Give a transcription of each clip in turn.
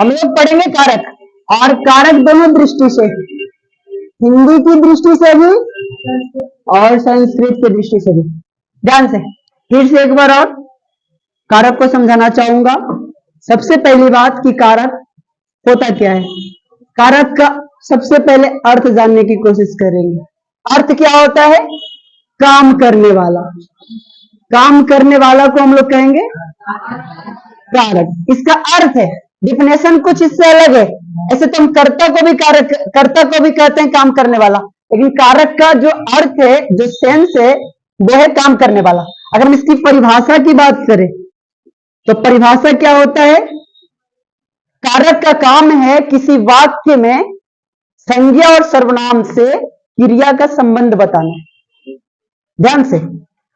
हम लोग पढ़ेंगे कारक, और कारक दोनों दृष्टि से, हिंदी की दृष्टि से भी और संस्कृत की दृष्टि से भी। ध्यान से फिर से एक बार और कारक को समझाना चाहूंगा। सबसे पहली बात कि कारक होता क्या है। कारक का सबसे पहले अर्थ जानने की कोशिश करेंगे। अर्थ क्या होता है? काम करने वाला। काम करने वाला को हम लोग कहेंगे कारक। इसका अर्थ है, डिफिनेशन कुछ इससे अलग है। ऐसे तो हम कर्ता को भी कारक, कर्ता को भी कहते हैं काम करने वाला, लेकिन कारक का जो अर्थ है, जो सेंस है, वो है काम करने वाला। अगर हम इसकी परिभाषा की बात करें तो परिभाषा क्या होता है? कारक का काम है किसी वाक्य में संज्ञा और सर्वनाम से क्रिया का संबंध बताना। ध्यान से,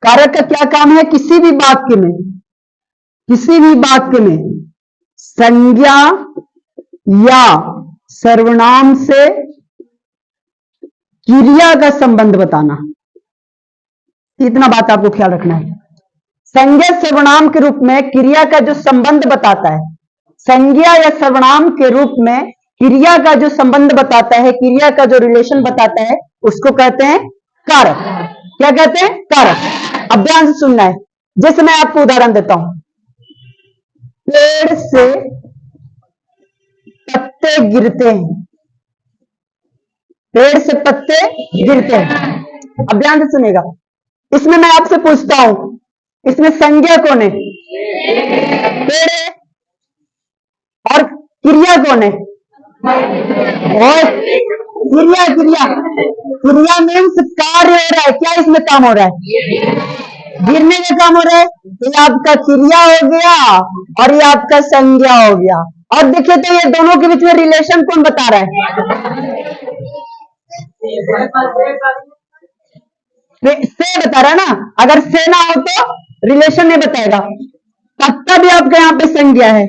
कारक का क्या काम है? किसी भी वाक्य में, किसी भी वाक्य में संज्ञा या सर्वनाम से क्रिया का संबंध बताना। इतना बात आपको ख्याल रखना है। संज्ञा सर्वनाम के रूप में क्रिया का जो संबंध बताता है, संज्ञा या सर्वनाम के रूप में क्रिया का जो संबंध बताता है, क्रिया का जो रिलेशन बताता है, उसको कहते हैं कारक। क्या कहते हैं? कारक। अब ध्यान से सुनना है। जैसे मैं आपको उदाहरण देता हूं, पेड़ से पत्ते गिरते हैं, पेड़ से पत्ते गिरते हैं। अब ध्यान से सुनेगा। इसमें मैं आपसे पूछता हूं, इसमें संज्ञा कौन है? पेड़ है। और क्रिया कौन है? और क्रिया, क्रिया, क्रिया मीन्स कार्य हो रहा है। क्या इसमें काम हो रहा है? गिरने का काम हो रहा है। ये आपका क्रिया हो गया और ये आपका संज्ञा हो गया। और देखिए तो ये दोनों के बीच में रिलेशन कौन बता रहा है? से बता रहा है ना। अगर से ना हो तो रिलेशन नहीं बताएगा। पत्ता भी आपका यहाँ पे संज्ञा है।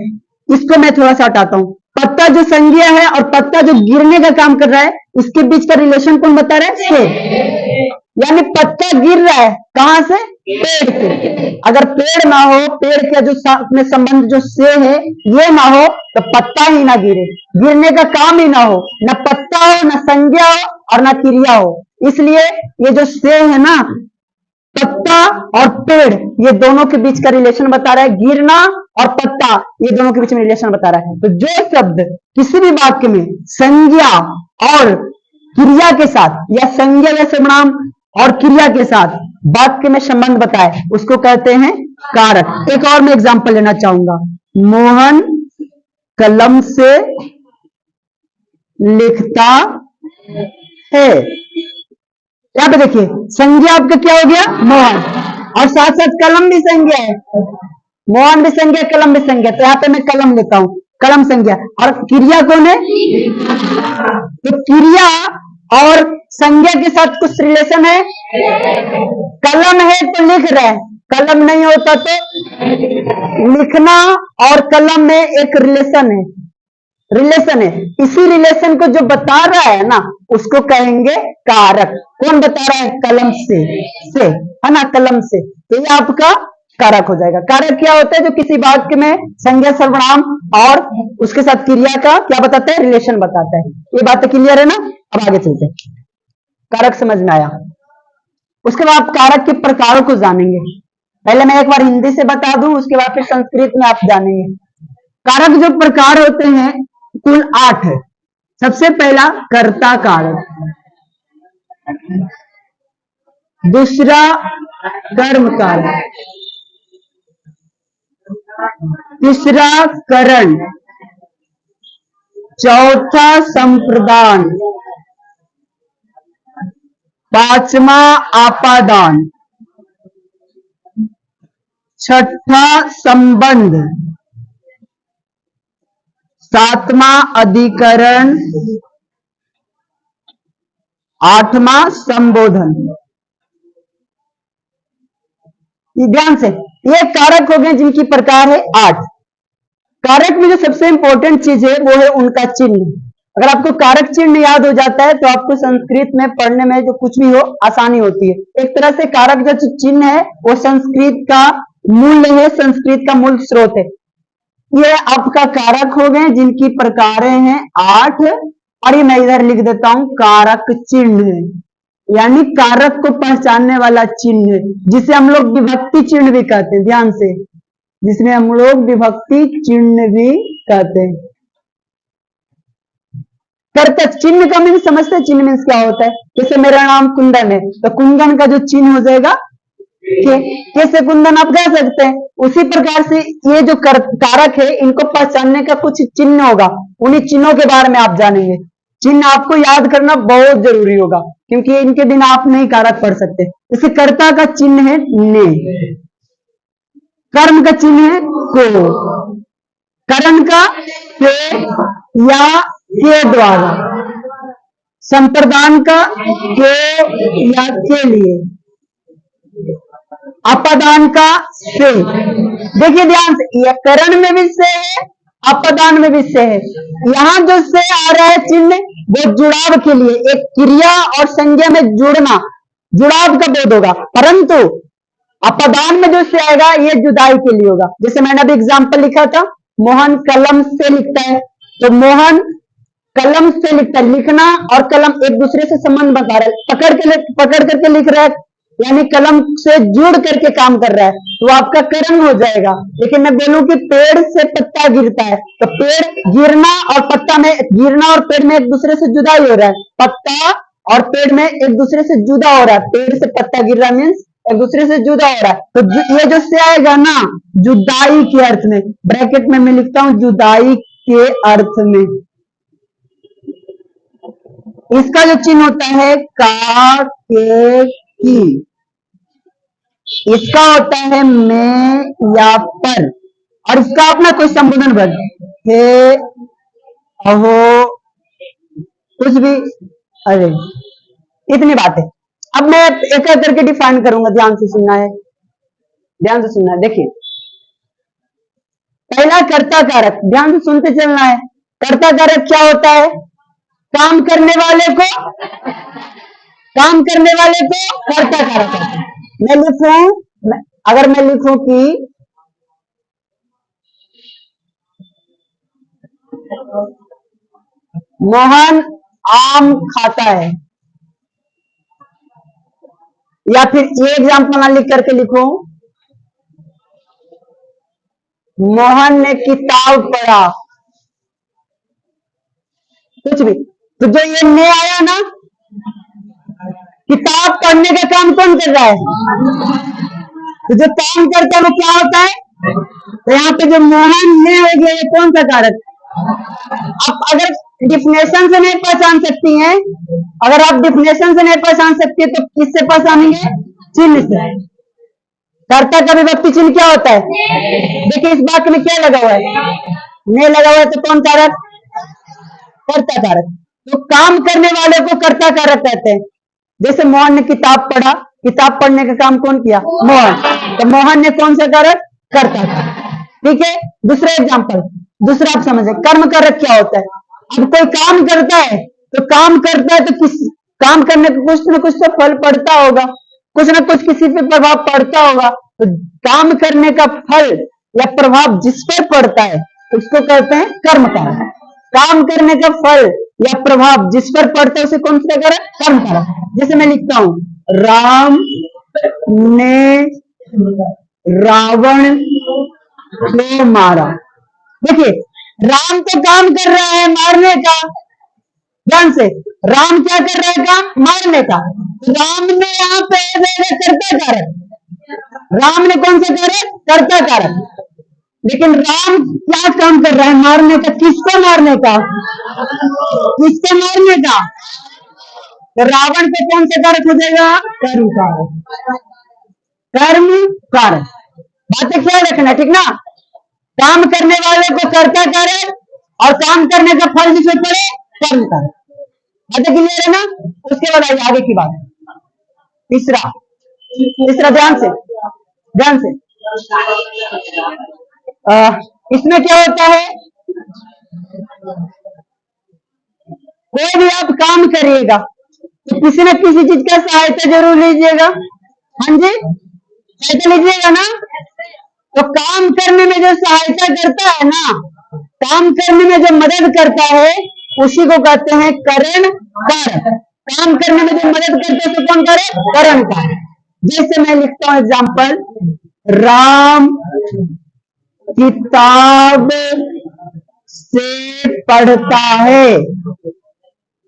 इसको मैं थोड़ा सा हटाता हूं। पत्ता जो संज्ञा है और पत्ता जो गिरने का काम कर रहा है, इसके बीच का रिलेशन कौन बता रहा है? से। यानी पत्ता गिर रहा है कहां से? पेड़ से। अगर पेड़ ना हो, पेड़ का जो में संबंध जो से है ये ना हो, तो पत्ता ही ना गिरे, गिरने का काम ही ना हो, ना पत्ता हो, ना संज्ञा हो और ना क्रिया हो। इसलिए ये जो से है ना, पत्ता और पेड़, ये दोनों के बीच का रिलेशन बता रहा है। गिरना और पत्ता, ये दोनों के बीच में रिलेशन बता रहा है। तो जो शब्द किसी भी वाक्य में संज्ञा और क्रिया के साथ, या संज्ञा या सर्वनाम और क्रिया के साथ वाक्य में संबंध बताए, उसको कहते हैं कारक। एक और मैं एग्जांपल लेना चाहूंगा। मोहन कलम से लिखता है। यहां पे देखिए, संज्ञा आपका क्या हो गया? मोहन, और साथ साथ कलम भी संज्ञा है। मोहन भी संज्ञा, कलम भी संज्ञा। तो यहां पे मैं कलम लेता हूं, कलम संज्ञा। और क्रिया कौन है? तो क्रिया और संज्ञा के साथ कुछ रिलेशन है। कलम है तो लिख रहा है, कलम नहीं होता तो लिखना और कलम में एक रिलेशन है, रिलेशन है। इसी रिलेशन को जो बता रहा है ना, उसको कहेंगे कारक। कौन बता रहा है? कलम से है ना, कलम से। तो ये आपका कारक हो जाएगा। कारक क्या होता है? जो किसी वाक्य में संज्ञा सर्वनाम और उसके साथ क्रिया का क्या बताता है? रिलेशन बताता है। ये बात क्लियर है ना? अब आगे चलते हैं। कारक समझ में आया। उसके बाद कारक के प्रकारों को जानेंगे। पहले मैं एक बार हिंदी से बता दूं, उसके बाद फिर संस्कृत में आप जानेंगे। कारक जो प्रकार होते हैं कुल 8 है। सबसे पहला कर्ता कारक, दूसरा कर्म कारक, तीसरा करण, चौथा संप्रदान, पांचवा आपादान, छठा संबंध, सातवां अधिकरण, आठवां संबोधन। ध्यान से, ये कारक हो गए जिनकी प्रकार है 8। कारक में जो सबसे इंपॉर्टेंट चीज है वो है उनका चिन्ह। अगर आपको कारक चिन्ह याद हो जाता है तो आपको संस्कृत में पढ़ने में जो कुछ भी हो आसानी होती है। एक तरह से कारक जो चिन्ह है वो संस्कृत का मूल है, संस्कृत का मूल स्रोत है। ये आपका कारक हो गए जिनकी प्रकारें हैं 8। और ये मैं इधर लिख देता हूं कारक चिन्ह, यानी कारक को पहचानने वाला चिन्ह, जिसे हम लोग विभक्ति चिन्ह भी कहते हैं। ध्यान से, जिसमें हम लोग विभक्ति चिन्ह भी कहते हैं। कर्तक चिन्ह का मीन समझते हैं? चिन्ह मीन्स क्या होता है? जैसे मेरा नाम कुंदन है, तो कुंदन का जो चिन्ह हो जाएगा कैसे कुंदन आप कह सकते हैं। उसी प्रकार से ये जो कारक है, इनको पहचानने का कुछ चिन्ह होगा, उन्हीं चिन्हों के बारे में आप जानेंगे। चिन्ह आपको याद करना बहुत जरूरी होगा, क्योंकि इनके बिना आप नहीं कारक पढ़ सकते। जैसे कर्ता का चिन्ह है ने, कर्म का चिन्ह है को, करण का से या के द्वारा, संप्रदान का के या के लिए, अपदान का से। देखिए ध्यान से, यह करण में भी से है, अपदान में भी से है। यहां जो से आ रहा है चिन्ह, वो जुड़ाव के लिए, एक क्रिया और संज्ञा में जुड़ना, जुड़ाव का बोध होगा। परंतु अपदान में जो से आएगा, ये जुदाई के लिए होगा। जैसे मैंने अभी एग्जाम्पल लिखा था, मोहन कलम से लिखता है, तो मोहन कलम से लिखता है। लिखना और कलम एक दूसरे से संबंध बता रहा है, पकड़ करके लिख रहा है, यानी कलम से जुड़ करके काम कर रहा है, तो आपका करण हो जाएगा। लेकिन मैं बोलूं कि पेड़ से पत्ता गिरता है, तो पेड़ गिरना और पत्ता में, गिरना और पेड़ में एक दूसरे से जुदाई हो रहा है, पत्ता और पेड़ में एक दूसरे से जुदा हो रहा है। पेड़ से पत्ता गिर रहा मीन्स एक दूसरे से जुदा हो रहा है। तो ये जो से आएगा ना, जुदाई के अर्थ में, ब्रैकेट में मैं लिखता हूं जुदाई के अर्थ में। इसका जो चिन्ह होता है का, के, की, इसका होता है मैं या पर, और इसका अपना कोई संबोधन वर्ग, हे, अहो, कुछ भी, अरे, इतनी बात है। अब मैं एक एक करके डिफाइन करूंगा, ध्यान से सुनना है, ध्यान से सुनना है। देखिए, पहला कर्ता कारक, ध्यान से सुनते चलना है। कर्ता कारक क्या होता है? काम करने वाले को कर्ता कारक कहते हैं। मैं लिखूं, अगर मैं लिखूं कि मोहन आम खाता है, या फिर ये एग्जाम्पल ना लिख करके लिखूं मोहन ने किताब पढ़ा, कुछ भी। तो जो ये ने आया ना, किताब पढ़ने का काम कौन कर रहा है? तो जो काम करता है वो क्या होता है? तो यहाँ पे जो मोहन ने हो गया, ये कौन सा कारक? अब अगर डिफिनेशन से नहीं पहचान सकती हैं, अगर आप डिफिनेशन से नहीं पहचान सकती है, तो किससे पहचानेंगे? चिन्ह से। कर्ता का विभक्ति चिन्ह क्या होता है? देखिए इस वाक्य में क्या लगा हुआ है? ने लगा हुआ है, तो कौन कारक? कर्ता कारक। तो काम करने वाले को कर्ता कारक कहते हैं। जैसे मोहन ने किताब पढ़ा, किताब पढ़ने का काम कौन किया? मोहन। तो मोहन ने कौन सा कारक? कर्ता कारक। ठीक है, दूसरा एग्जाम्पल, दूसरा आप समझे, कर्म कारक क्या होता है? अब कोई काम करता है, तो काम करता है तो किस काम करने का कुछ ना कुछ तो फल पड़ता होगा, कुछ ना कुछ किसी पे प्रभाव पड़ता होगा। तो काम करने का फल या प्रभाव जिस पर पड़ता है, उसको कहते हैं कर्म कारक। काम करने का फल या प्रभाव जिस पर पड़ता है, उसे कौन सा कारक? कर्म कारक। जैसे मैं लिखता हूं, राम ने रावण को मारा। देखिए, राम तो काम कर रहा है मारने का, ध्यान से, राम क्या कर रहा है? काम मारने का। राम ने यहाँ पे कर्ता कारक, राम ने कौन सा कारक? कर्ता कारक। लेकिन राम क्या काम कर रहा है? मारने का। किसको मारने का? किसको मारने का? तो रावण को कौन सा कारक हो जाएगा? कर्म कारक। कर्म कारक। बातें ख्याल रखना, ठीक ना? काम करने वाले को कर्ता कारक, और काम करने का फल जिसे पड़े कर्म कारक। बातें क्लियर है ना? उसके बाद आइए आगे की बात। तीसरा ध्यान से इसमें क्या होता है? कोई भी आप काम करिएगा तो किसी न किसी चीज का सहायता जरूर लीजिएगा। हाँ जी, सहायता लीजिएगा ना? तो काम करने में जो सहायता करता है ना, काम करने में जो मदद करता है उसी को कहते हैं करण कारक। काम करने में जो मदद करते हैं कौन करे? करण कारक। जैसे मैं लिखता हूं एग्जाम्पल, राम किताब से पढ़ता है।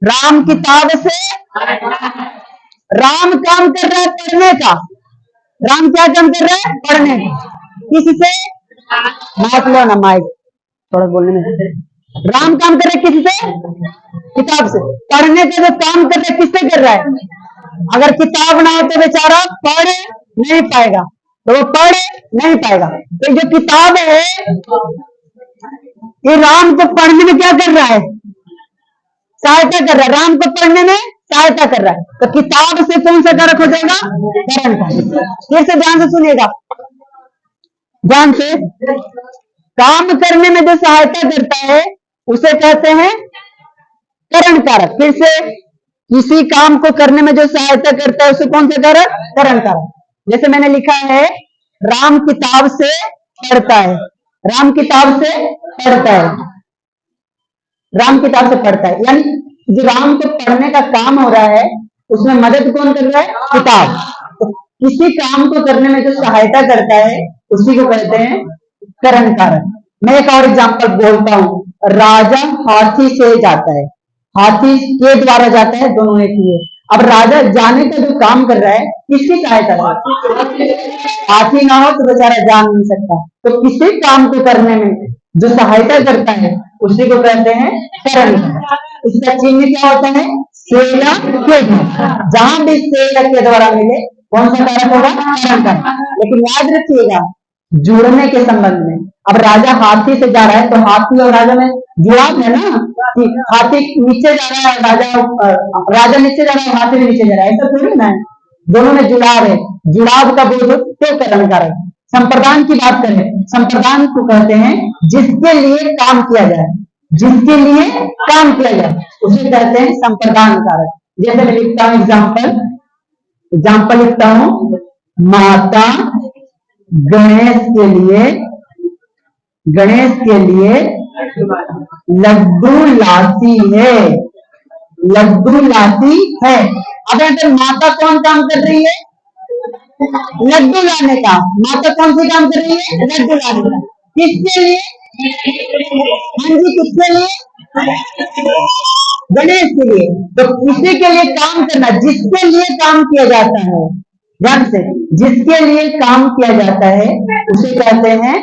राम किताब से, राम काम कर रहा है पढ़ने का। राम क्या काम कर रहा है? पढ़ने का। किससे? माइक लो ना, माइक थोड़ा बोलने में। राम काम कर रहा है किससे? किताब से। पढ़ने का जो काम कर रहा है किससे कर रहा है? अगर किताब ना हो तो बेचारा पढ़ नहीं पाएगा, तो वो पढ़ नहीं पाएगा। तो जो किताब है ये राम को पढ़ने में क्या कर रहा है? सहायता कर रहा है। राम को पढ़ने में सहायता कर रहा है। तो किताब से कौन सा कारक हो जाएगा? करण कारक। फिर से ध्यान से सुनिएगा, ध्यान से। काम करने में जो सहायता करता है उसे कहते हैं करण कारक। फिर से, किसी काम को करने में जो सहायता करता है उसे कौन सा कारक? करण कारक। जैसे मैंने लिखा है, राम किताब से पढ़ता है। राम किताब से पढ़ता है, राम किताब से पढ़ता है, यानी जो राम को पढ़ने का काम हो रहा है उसमें मदद कौन कर रहा है? किताब। तो किसी काम को करने में जो सहायता करता है उसी को कहते हैं करण कारक। मैं एक और एग्जांपल बोलता हूं, राजा हाथी से जाता है, हाथी के द्वारा जाता है, दोनों एक ही है। अब राजा जाने का जो काम कर रहा है किसकी सहायता से? हाथी ना हो तो बेचारा जा नहीं सकता। तो किसी काम को करने में जो सहायता करता है उसी को कहते हैं करण कारक। इसका चिन्ह क्या होता है? से या के। जहां भी से या के द्वारा मिले कौन सा कारक होगा? करण कारक। लेकिन याद रखिएगा, जुड़ने के संबंध में, अब राजा हाथी से जा रहा है तो हाथी और राजा में जुड़ाव है ना, कि हाथी नीचे जा रहा है, राजा नीचे जा रहा है, हाथी भी नीचे जा रहा है, ऐसा थोड़ी ना है। दोनों में जुड़ाव है। जुड़ाव का बोध तो करण कारक। संप्रदान की बात करें, संप्रदान को कहते हैं जिसके लिए काम किया जाए, जिसके लिए काम किया जाए उसे कहते हैं संप्रदान कारक। जैसे मैं लिखता हूं एग्जाम्पल लिखता हूं, माता गणेश के लिए लड्डू लाती है, लड्डू लाती है। अब अगर माता कौन काम कर रही है? लड्डू लाने का। माता कौन सी काम कर रही है? लड्डू लाने का। किसके लिए? हाँ जी, किसके लिए? गणेश के लिए। तो किसी के लिए काम करना, जिसके लिए काम किया जाता है, ध्यान से, जिसके लिए काम किया जाता है उसे कहते हैं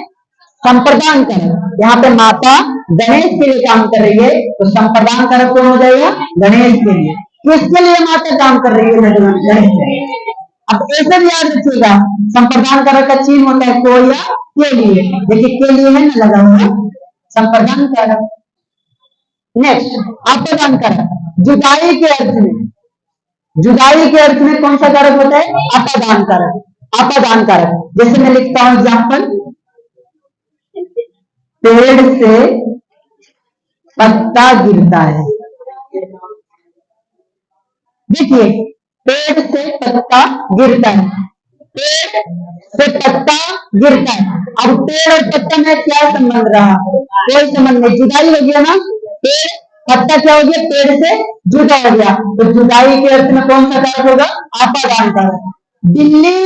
संप्रदान कारक। यहाँ पे माता गणेश के लिए काम कर रही है तो संप्रदान कारक कौन हो जाएगा? गणेश के लिए। किसके लिए माता काम कर रही है? गणेश के लिए। अब ऐसे भी याद रखिएगा, संप्रदान कारक का चिन्ह होता है को या के लिए। देखिए के लिए है ना लगा हुआ, संप्रदान कारक। नेक्स्ट, अप्रदान कारक। जुदाई के अर्थ में, जुदाई के अर्थ में कौन सा कारक होता है? अप्रदान कारक। अप्रदान कारक। जैसे मैं लिखता हूं एग्जाम्पल, पेड़ से पत्ता गिरता है। देखिए, पेड़ से पत्ता गिरता है, पेड़ से पत्ता गिरता है। अब पेड़ और पत्ता में क्या संबंध रहा? कोई संबंध नहीं, जुदाई हो गया ना। पेड़ पत्ता क्या हो गया? पेड़ से जुदा हो गया। तो जुदाई के अर्थ में कौन सा कारक होगा? अप्रदान कारक। बिल्ली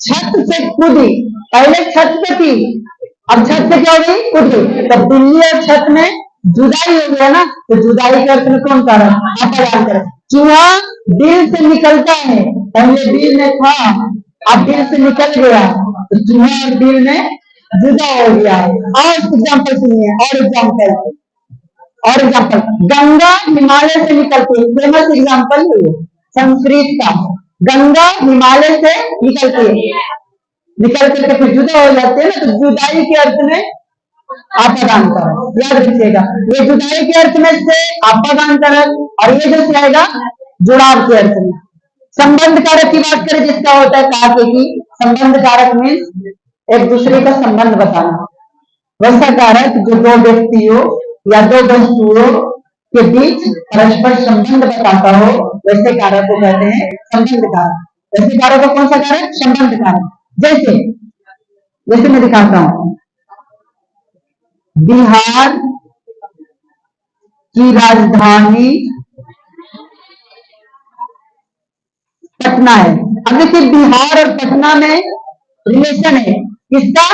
छत से कूदी, पहले छत पे थी, अब छत से क्या हो गई? कूदी। तो बिल्ली और छत में जुदाई हो गया ना, तो जुदाई के अर्थ में कौन कारक? अप्रदान कारक। चूहा दिल से निकलता है, पहले दिल में था, अब दिल से निकल गया, तो चूहा और दिल में जुदा हो गया। और एग्जाम्पल सुनिए, और एग्जाम्पल, गंगा हिमालय से निकलती है। फेमस एग्जाम्पल है संस्कृत का। गंगा हिमालय से निकलती है, निकल करके फिर जुदा हो जाते हैं ना, तो जुदाई के अर्थ में अप्रदान कारक। याद रखिएगा, ये जुदाई के अर्थ में से अप्रदान कारक, और ये जो आएगा जुड़ाव के अर्थ में। संबंध कारक की बात करें जिसका होता है काके की, संबंध कारक में एक दूसरे का संबंध बताना। वैसा कारक जो दो व्यक्तियों या दो वस्तुओं के बीच परस्पर संबंध बताता हो, वैसे कारक को कहते हैं संबंध कारक। वैसे कारक को कौन सा कारक? संबंध कारक। जैसे जैसे मैं दिखाता हूं, बिहार की राजधानी पटना है। अब देखिए बिहार और पटना में रिलेशन है किसका?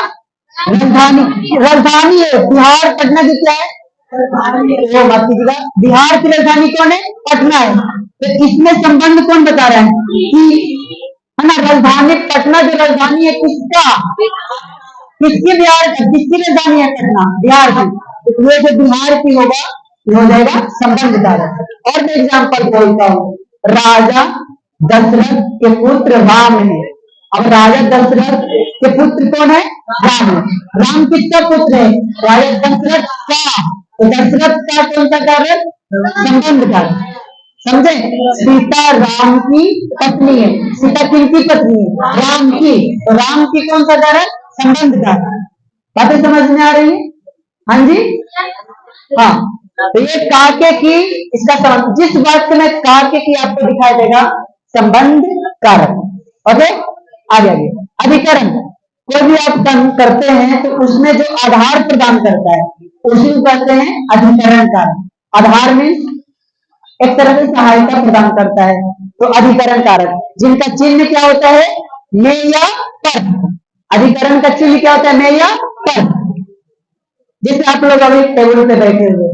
राजधानी, राजधानी है बिहार, पटना की क्या है? वो मत कीजिएगा, बिहार की राजधानी कौन है? पटना है। तो इसमें संबंध कौन बता रहा है कि, है ना, राजधानी पटना जो राजधानी है किसका? किसकी? बिहार का। किसकी राजधानी है पटना? बिहार की। तो ये जो बिहार की होगा ये हो जाएगा संबंध कारक। और मैं एग्जाम्पल बोलता हूँ, राजा दशरथ के पुत्र राम है। अब राजा दशरथ के पुत्र कौन है? राम है। राम किसका पुत्र है? राजा दशरथ का। तो दशरथ का कौन सा कारक? संबंध कारक। समझे? सीता राम की पत्नी है। सीता किनकी पत्नी है? राम की। तो राम की कौन सा कारक? संबंध कारक। बातें समझ में आ रही है? हाँ जी, हाँ। तो ये काके की, इसका संबंध, जिस वाक्य में काके की आपको दिखाई देगा संबंध कारक। ओके, आगे। अधिकरण, कोई भी आप काम करते हैं तो उसमें जो आधार प्रदान करता है उसी को कहते हैं अधिकरण कारक। आधार में एक तरह से सहायता प्रदान करता है, तो अधिकरण कारक, जिनका चिन्ह क्या होता है? में या पर। अधिकरण का चिन्ह क्या होता है? में या पर। जैसे आप लोग अभी टेबल पे बैठे हुए,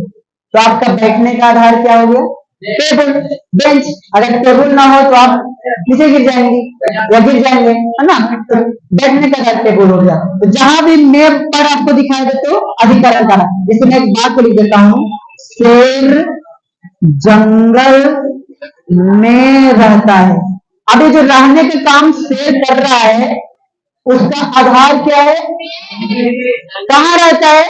तो आपका बैठने का आधार क्या हो गया? Table, bench. अगर टेबल ना हो तो आप नीचे गिर जाएंगे या गिर जाएंगे, है ना। तो बैठने का आधार टेबल हो गया। तो जहां भी मेप पर आपको दिखाई दे तो अधिकरण का। जैसे मैं एक बात लिख देता हूं, शेर जंगल में रहता है। अब ये जो रहने का काम शेर कर रहा है उसका आधार क्या है? कहाँ रहता है?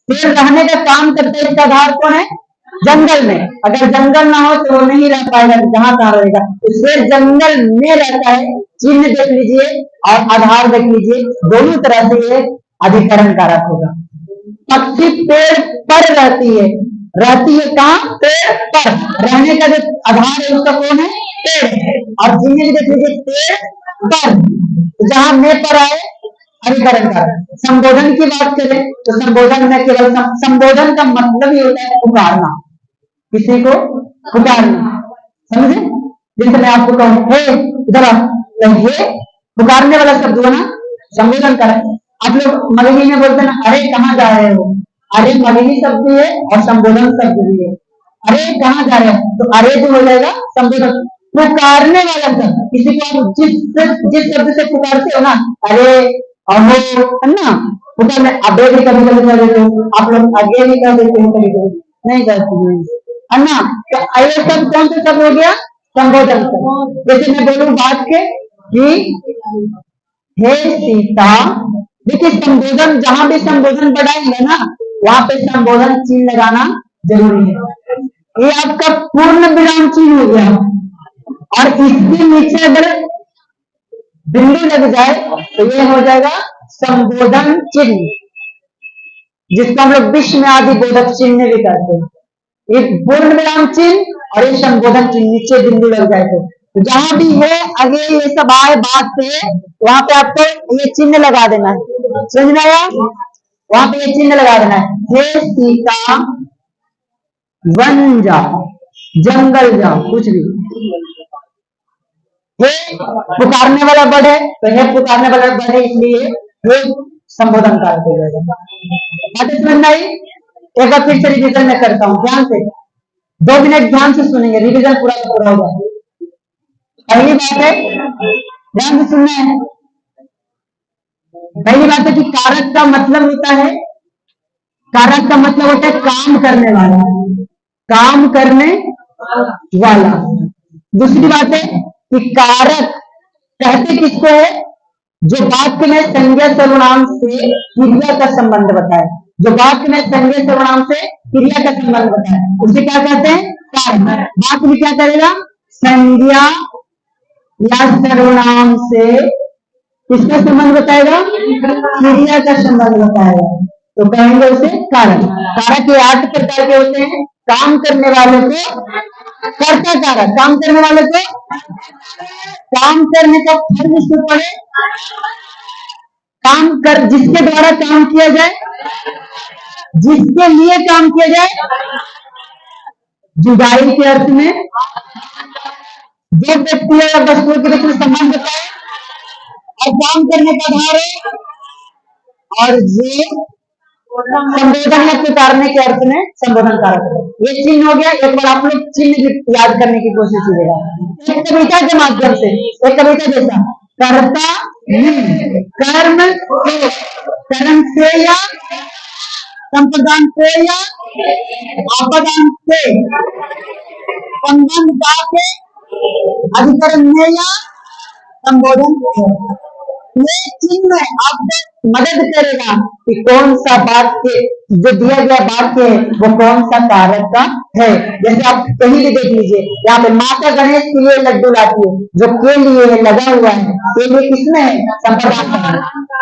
शेर रहने का काम करते हैं, इसका आधार कौन है? जंगल में। अगर जंगल ना हो तो वो नहीं रह पाएगा, जहां कहाँ रहेगा? तो शेर जंगल में रहता है, चिन्ह देख लीजिए और आधार देख लीजिए, दोनों तरह से ये अधिकरण कारक होगा। पक्षी पेड़ पर रहती है, रहती है कहाँ? पेड़ पर। रहने का जो आधार है उसका कौन है? पेड़। और चिन्ह भी देख लीजिए, पेड़ पर। तो जहां में पर आए अधिकरण कारक। संबोधन की बात करें तो संबोधन में केवल संबोधन का मतलब ही होता है पुकारना, किसी को पुकारना। समझे? जैसे मैं आपको कहूं, हे इधर आ, तो ये पुकारने वाला शब्द हुआ ना, संबोधन कारक। आप लोग मगही में बोलते ना, अरे कहाँ जा रहे हो? अरे मगही शब्द भी है और संबोधन शब्द भी है। अरे कहाँ जा रहे हो? तो अरे जो हो जाएगा संबोधन। पुकारने वाला शब्द, किसी को आप जिस शब्द से पुकारते हो ना, अरे अहो, है ना, पुकारने। अबे भी कभी कभी कर देते हो आप लोग, आगे भी कर देते हो कभी कभी, नहीं करते हैं, है ना। तो ये सब कौन सा शब्द हो गया? संबोधन शब्द। जैसे मैं बोलूं बात के कि हे सीता, देखिए संबोधन, जहां भी संबोधन बढ़ाएंगे ना वहां पे संबोधन चिन्ह लगाना जरूरी है। ये आपका पूर्ण विराम चिन्ह हो गया, और इसके नीचे अगर बिंदु लग जाए तो ये हो जाएगा संबोधन चिन्ह, जिसको हम लोग विश्व में आदि बोधक चिन्ह भी कहते हैं। ये पूर्ण विराम चिन्ह और ये संबोधन चिन्ह, नीचे बिंदु लग जाए तो जहां भी है आगे ये सब आए बात से, वहां पे आपको ये चिन्ह लगा देना है। समझ में आया? वहां पे ये चिन्ह लगा देना है, हे सीता वन जाओ, जंगल जाओ, कुछ भी। हे पुकारने वाला वर्ड है तो हे पुकारने वाला वर्ड है, इसलिए हे संबोधन कारक हो जाएगा। बातें समझ में आई? एक बार फिर से रिविजन में करता हूं, ध्यान से 2 मिनट ध्यान से सुनेंगे, रिविजन पूरा का पूरा हो जाए। पहली बात है, ध्यान से सुनना है। पहली बात है कि कारक का मतलब होता है, कारक का मतलब होता है काम करने वाला, काम करने वाला। दूसरी बात है कि कारक कहते किसको है? जो वाक्य में संज्ञा सर्वनाम से क्रिया का संबंध बताए, जो वाक्य में संज्ञा सर्वनाम से क्रिया का संबंध बताए उसे क्या कहते हैं? कारक। वाक्य में क्या करेगा? संज्ञा या सर्वनाम से किसका संबंध बताएगा? क्रिया का संबंध बताएगा, तो कहेंगे उसे कारक। कारक के 8 प्रकार के होते हैं। काम करने वाले को कर्ता कारक, काम करने वाले को, काम करने का फर्ज किसको पड़े? काम कर, जिसके द्वारा काम किया जाए, जिसके लिए काम किया जाए, जुदाई के अर्थ में जो व्यक्ति या वस्तुओं के बीच में संबंध होता है और काम करने का आधार है, और ये संबोधन या पुकारने के अर्थ में संबोधन कारक है। ये चिन्ह हो गया। एक बार आप लोग चिन्ह याद करने की कोशिश कीजिएगा, एक कविता के माध्यम से, एक कविता जैसा, कर्ता कर्म से, कर्म से या संप्रदान से या आपदान से, संबंध के अधिकरण में या संबोधन से। ये चिन्ह आपको मदद करेगा कि कौन सा वाक्य, जो दिया गया वाक्य है वो कौन सा कारक का है। जैसे आप कहीं भी देख लीजिए, यहाँ पे माता गणेश के लिए लड्डू लाती है, जो के लिए है, लगा हुआ है, के लिए किसमें है, संप्रदान में।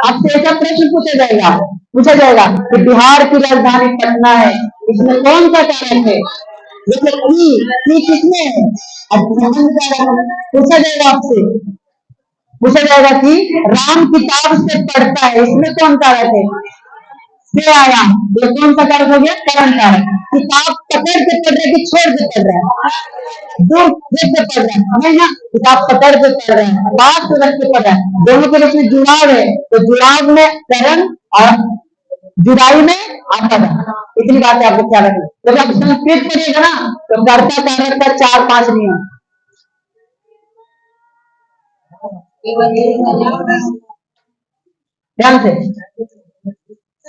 आपसे ऐसा प्रश्न पूछा जाएगा कि बिहार की राजधानी पटना है, इसमें कौन सा कारक है, जैसे की किसमें है, पूछा जाएगा आपसे, पूछा जाएगा कि राम किताब से पढ़ता है, इसमें कौन कारक है, से आया, ये कौन सा कारक हो गया, करण कारक। किताब पकड़ के पढ़ रहा है कि छोड़ के पढ़ रहा है, दूर देख के पढ़ रहा है, नहीं ना, किताब पकड़ के पढ़ रहा है, पास में रख के पढ़ रहा है, दोनों के बीच में जुड़ाव है, तो जुड़ाव में करण और जुड़ाई में आपदा। इतनी बात आपको ख्याल रखना। जब आप संस्कृत पढ़िएगा ना तो कर्ता कारक का 4-5 नियम, ध्यान से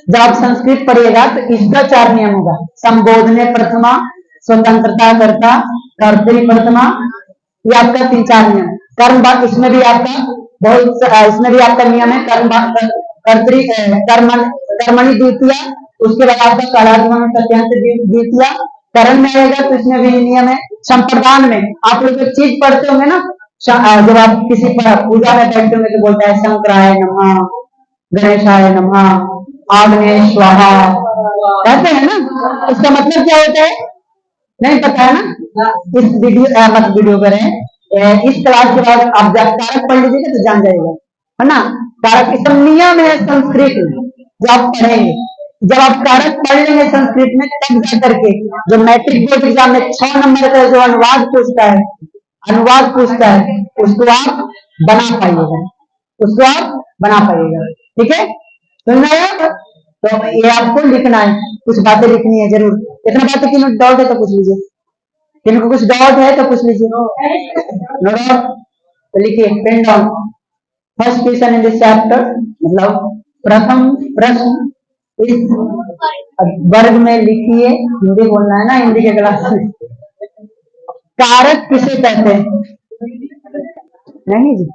जब आप संस्कृत पढ़िएगा तो इसका 4 नियम होगा। संबोधने प्रथमा, स्वतंत्रता कर्ता, कर्तरी प्रथमा, ये आपका 3-4 नियम। कर्म, इसमें भी आपका इसमें भी आपका नियम है, कर्म कर्तरी कर्मणि द्वितीय, उसके बाद आपका कालागमन सत्यांत द्वितीय। करण में आएगा तो इसमें भी नियम है। संप्रदान में आप लोग एक चीज पढ़ते होंगे ना, जब आप किसी पूजा में बैठते होंगे तो बोलता है शंकराय नमः, गणेशाय नमः, आग्नेय स्वाहा, कहते हैं ना, इसका मतलब क्या होता है, नहीं पता है ना। इस वीडियो करें, इस क्लास के बाद आप जब कारक पढ़ लीजिएगा तो जान जाएगा, है ना। कारक सब नियम है संस्कृत में जो आप पढ़ेंगे। जब आप कारक पढ़ लेंगे संस्कृत में तब जाकर के जो मैट्रिक बोर्ड एग्जाम में 6 नंबर का जो अनुवाद पूछता है, उसको आप बना पाइएगा, ठीक है, सुनना है। तो ये आपको लिखना है, कुछ बातें लिखनी है जरूर। इतना बातें किन डाउट है तो पूछ लीजिए, किनको कुछ डाउट है तो पूछ लीजिए। नो डाउट तो लिखिए, pen down. First question in this chapter, मतलब प्रथम प्रश्न इस वर्ग में लिखिए। हिंदी बोलना है ना, हिंदी के क्लास में। कारक किसे कहते हैं, नहीं जी,